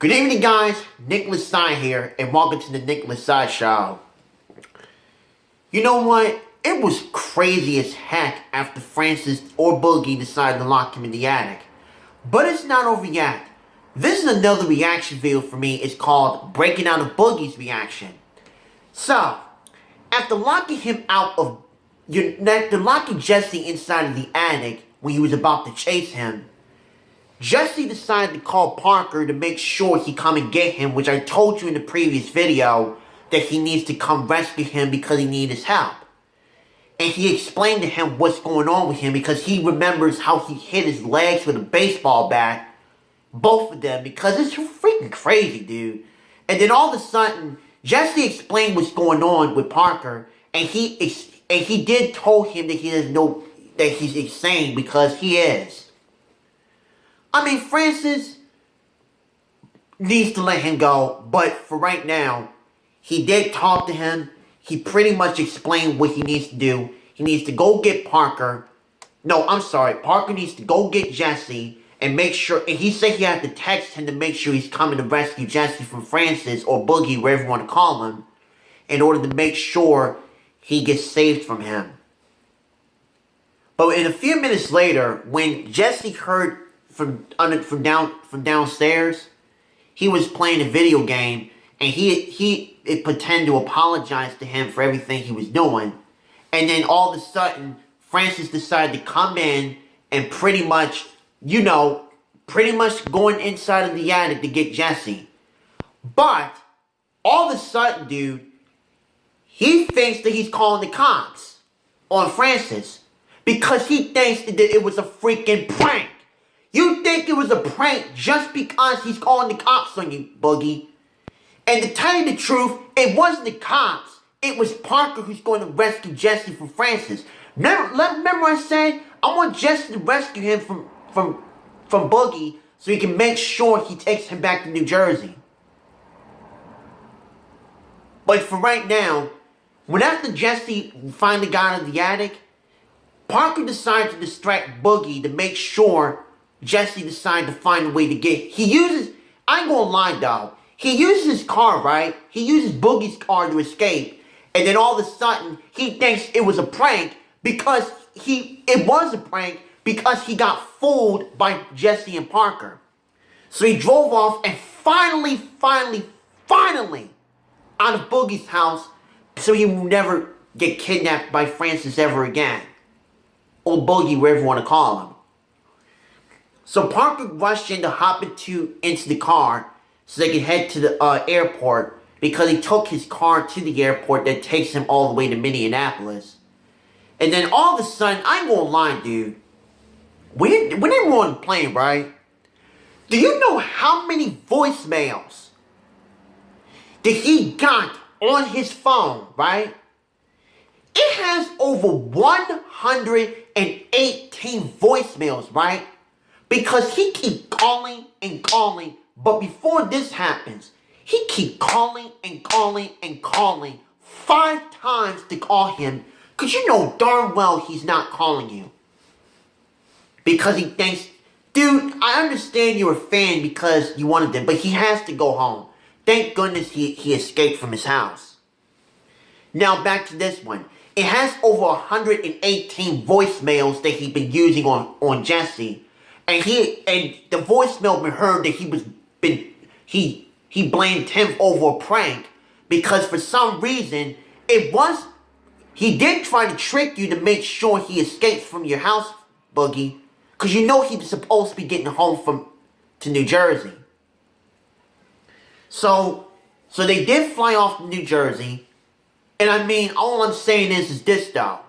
Good evening, guys. Nicholas Stein here, and welcome to the Nicholas Stein Show. You know what? It was crazy as heck after Francis or Boogie decided to lock him in the attic. But it's not over yet. This is another reaction video for me. It's called Breaking Out of Boogie's Reaction. So, after locking Jesse inside of the attic when he was about to chase him, Jesse decided to call Parker to make sure he come and get him, which I told you in the previous video that he needs to come rescue him because he needs his help. And he explained to him what's going on with him because he remembers how he hit his legs with a baseball bat, both of them, because it's freaking crazy, dude. And then all of a sudden, Jesse explained what's going on with Parker, and he did told him that he doesn't know that he's insane because he is. I mean, Francis needs to let him go, but for right now, he did talk to him. He pretty much explained what he needs to do. He needs to go get Parker. No, I'm sorry. Parker needs to go get Jesse and make sure, and he said he had to text him to make sure he's coming to rescue Jesse from Francis or Boogie, wherever you want to call him, in order to make sure he gets saved from him. But in a few minutes later, when Jesse heard from downstairs, he was playing a video game, and he pretended to apologize to him for everything he was doing. And then all of a sudden, Francis decided to come in and pretty much going inside of the attic to get Jesse. But all of a sudden, dude, he thinks that he's calling the cops on Francis because he thinks that it was a freaking prank. You think it was a prank just because he's calling the cops on you, Boogie. And to tell you the truth, it wasn't the cops. It was Parker who's going to rescue Jesse from Francis. Remember I said I want Jesse to rescue him from Boogie so he can make sure he takes him back to New Jersey. But for right now, when after Jesse finally got out of the attic, Parker decided to distract Boogie to make sure Jesse decided to find a way to get... I ain't gonna lie, dog. He uses his car, right? He uses Boogie's car to escape. And then all of a sudden, he thinks it was a prank because it was a prank because he got fooled by Jesse and Parker. So he drove off and finally out of Boogie's house so he will never get kidnapped by Francis ever again. Or Boogie, wherever you want to call him. So Parker rushed in to hop into the car so they could head to the airport because he took his car to the airport that takes him all the way to Minneapolis. And then all of a sudden, I ain't gonna lie, dude. When they were on the plane, right? Do you know how many voicemails that he got on his phone, right? It has over 118 voicemails, right? Because he keep calling and calling. But before this happens, he keep calling and calling and calling 5 times to call him. Because you know darn well he's not calling you. Because he thinks, dude, I understand you're a fan because you wanted him, but he has to go home. Thank goodness he escaped from his house. Now back to this one. It has over 118 voicemails that he's been using on Jesse. And the voicemail we heard that he blamed him over a prank because for some reason he did try to trick you to make sure he escapes from your house, Boogie, because you know he's supposed to be getting home to New Jersey. So they did fly off to New Jersey, and I mean all I'm saying is this though.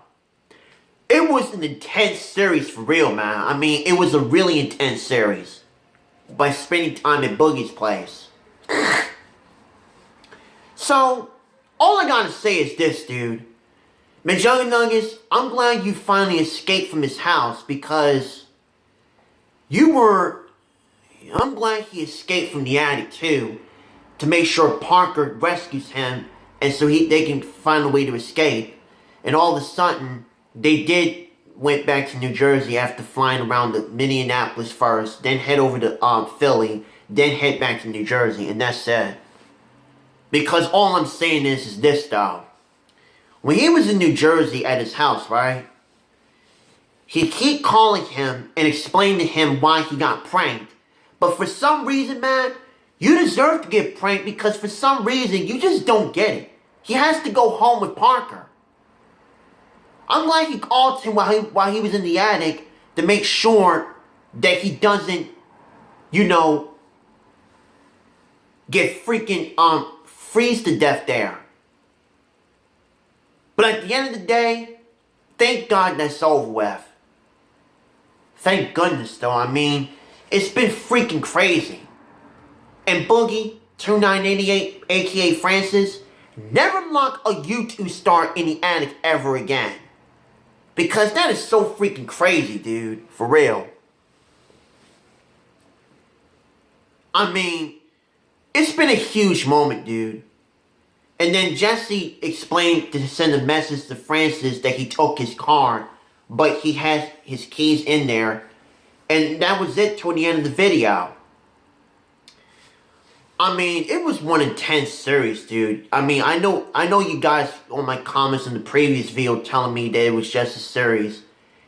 It was an intense series for real, man. I mean, it was a really intense series. By spending time at Boogie's place. So, all I gotta say is this, dude. McJuggernuggets, I'm glad you finally escaped from his house because I'm glad he escaped from the attic too. To make sure Parker rescues him and so they can find a way to escape. And all of a sudden, they went back to New Jersey after flying around the Minneapolis first, then head over to Philly, then head back to New Jersey, and that's it. Because all I'm saying is this though. When he was in New Jersey at his house, right? He keep calling him and explaining to him why he got pranked. But for some reason, man, you deserve to get pranked because for some reason, you just don't get it. He has to go home with Parker. I'm glad he called him while he was in the attic to make sure that he doesn't, you know, get freaking, freeze to death there. But at the end of the day, thank God that's over with. Thank goodness though, I mean, it's been freaking crazy. And Boogie, 2988, aka Francis, never lock a YouTube star in the attic ever again. Because that is so freaking crazy, dude. For real. I mean, it's been a huge moment, dude. And then Jesse explained to send a message to Francis that he took his car, but he has his keys in there. And that was it toward the end of the video. I mean, it was one intense series, dude. I mean, I know you guys on my comments in the previous video telling me that it was just a series.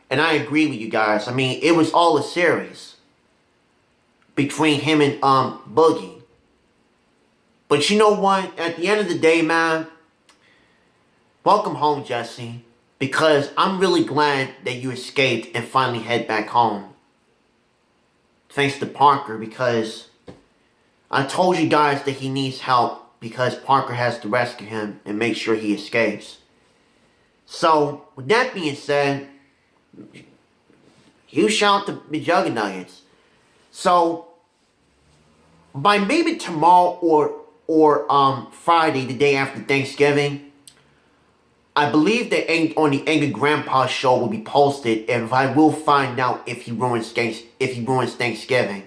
And I agree with you guys. I mean, it was all a series. Between him and Boogie. But you know what? At the end of the day, man, welcome home, Jesse. Because I'm really glad that you escaped and finally head back home. Thanks to Parker, because I told you guys that he needs help because Parker has to rescue him and make sure he escapes. So, with that being said, huge shout out to the Juggernuggets. So, by maybe tomorrow or Friday, the day after Thanksgiving, I believe that on the Angry Grandpa show will be posted, and I will find out if he ruins Thanksgiving.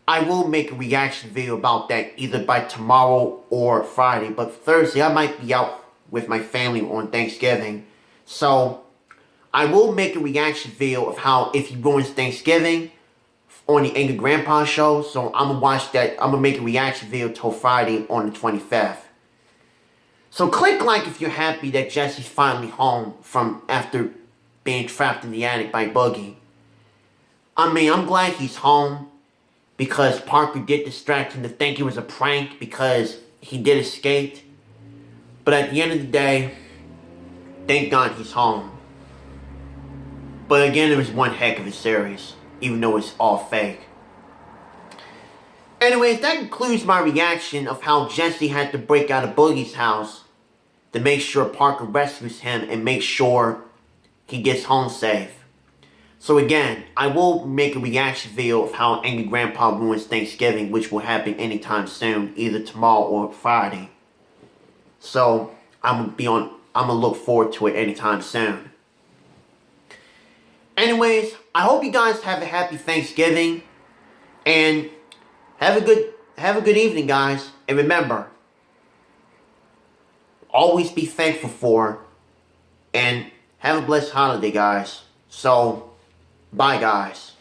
I will make a reaction video about that either by tomorrow or Friday. But Thursday, I might be out with my family on Thanksgiving. So, I will make a reaction video of how if he ruins Thanksgiving on the Angry Grandpa show. So, I'm going to watch that. I'm going to make a reaction video till Friday on the 25th. So, click like if you're happy that Jesse's finally home from after being trapped in the attic by Boogie. I mean, I'm glad he's home. Because Parker did distract him to think it was a prank because he did escape. But at the end of the day, thank God he's home. But again, it was one heck of a series, even though it's all fake. Anyways, that concludes my reaction of how Jesse had to break out of Boogie's house to make sure Parker rescues him and make sure he gets home safe. So again, I will make a reaction video of how Angry Grandpa ruins Thanksgiving, which will happen anytime soon, either tomorrow or Friday. So I'm gonna look forward to it anytime soon. Anyways, I hope you guys have a happy Thanksgiving and have a good evening, guys. And remember, always be thankful for and have a blessed holiday, guys. So bye, guys.